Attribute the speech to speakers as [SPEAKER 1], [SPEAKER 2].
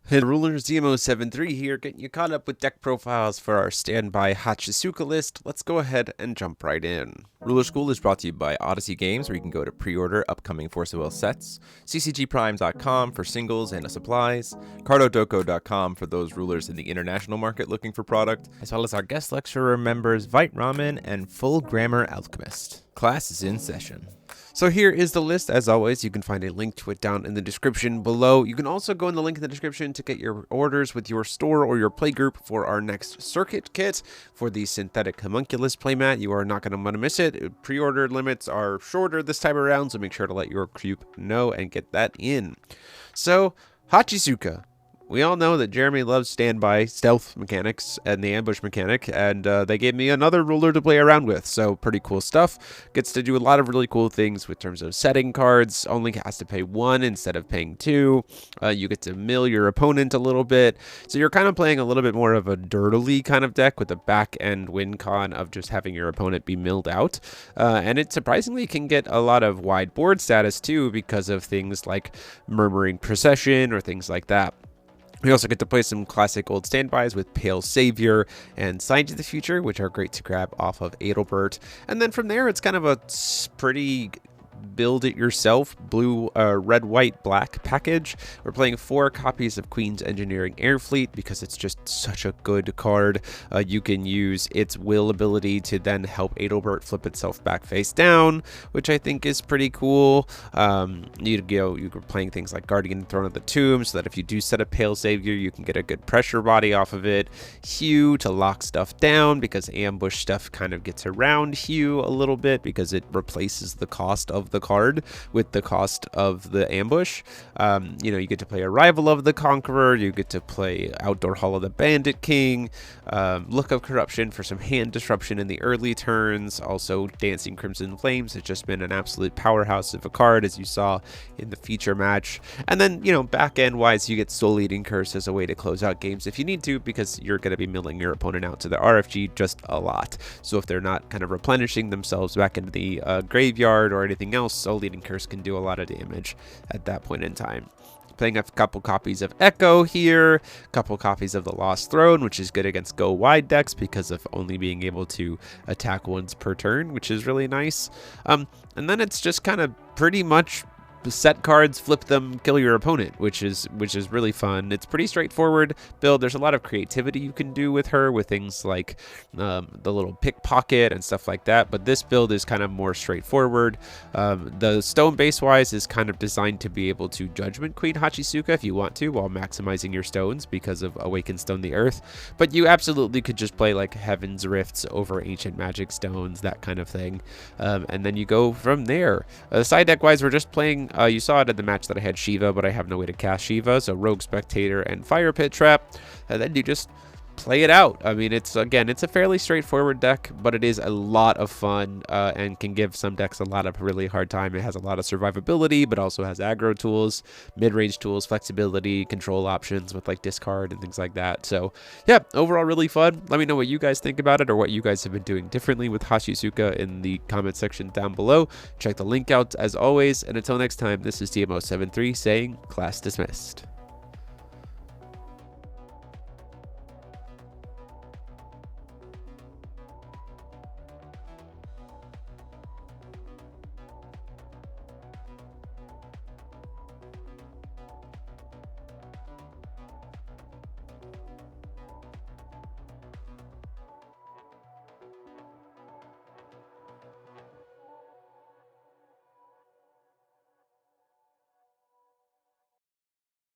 [SPEAKER 1] Hey rulers, DMO73 here, getting you caught up with deck profiles for our standby Hachisuka list. Let's go ahead and jump right in.
[SPEAKER 2] Ruler School is brought to you by Odyssey Games, where you can go to pre-order upcoming Force of Will sets, ccgprime.com for singles and supplies, cardodoko.com for those rulers in the international market looking for product, as well as our guest lecturer members Vite Ramen and Full Grammar Alchemist. Class is in session.
[SPEAKER 1] So here is the list. As always, you can find a link to it down in the description below. You can also go in the link in the description to get your orders with your store or your playgroup for our next circuit kit for the synthetic homunculus playmat. You are not going to want to miss it. Pre-order limits are shorter this time around, so make sure to let your group know and get that in. So, Hachisuka. We all know that Jeremy loves standby stealth mechanics and the ambush mechanic, and they gave me another ruler to play around with, so pretty cool stuff. Gets to do a lot of really cool things with terms of setting cards, only has to pay 1 instead of paying 2. You get to mill your opponent a little bit, so you're kind of playing a little bit more of a dirtily kind of deck with a back-end win con of just having your opponent be milled out. And it surprisingly can get a lot of wide board status too because of things like Murmuring Procession or things like that. We also get to play some classic old standbys with Pale Savior and Signs of the Future, which are great to grab off of Adelbert. And then from there, it's kind of a pretty build-it-yourself blue, red, white, black package. We're playing 4 copies of Queen's Engineering Airfleet because it's just such a good card. You can use its will ability to then help Adelbert flip itself back face down, which I think is pretty cool. You're playing things like Guardian Throne of the Tomb, so that if you do set a Pale Savior, you can get a good pressure body off of it. Hue to lock stuff down because ambush stuff kind of gets around Hue a little bit because it replaces the cost of the card with the cost of the ambush. You get to play Arrival of the Conqueror, you get to play Outdoor Hall of the Bandit King, Look of Corruption for some hand disruption in the early turns. Also Dancing Crimson Flames has just been an absolute powerhouse of a card, as you saw in the feature match. And then, back end wise, you get Soul Eating Curse as a way to close out games if you need to, because you're going to be milling your opponent out to the RFG just a lot. So if they're not kind of replenishing themselves back into the graveyard or anything else, Soul Eating Curse can do a lot of damage at that point in time. Playing a couple copies of Echo here, a couple copies of the Lost Throne, which is good against go wide decks because of only being able to attack once per turn, which is really nice. And then it's just kind of pretty much set cards, flip them, kill your opponent, which is really fun. It's pretty straightforward build. There's a lot of creativity you can do with her, with things like the little pickpocket and stuff like that, but this build is kind of more straightforward. The stone base wise is kind of designed to be able to Judgment Queen Hachisuka if you want to, while maximizing your stones because of Awaken Stone the Earth, but you absolutely could just play like Heaven's Rifts over Ancient Magic Stones, that kind of thing, and then you go from there. Side deck wise, we're just playing, you saw it in the match that I had Shiva, but I have no way to cast Shiva, so Rogue Spectator and Fire Pit Trap, and then you just play it out. I mean, it's a fairly straightforward deck, but it is a lot of fun and can give some decks a lot of really hard time. It has a lot of survivability, but also has aggro tools, mid-range tools, flexibility, control options with like discard and things like that. So yeah, overall really fun. Let me know what you guys think about it or what you guys have been doing differently with Hachisuka in the comment section down below. Check the link out as always, and until next time, this is DMO73 saying class dismissed.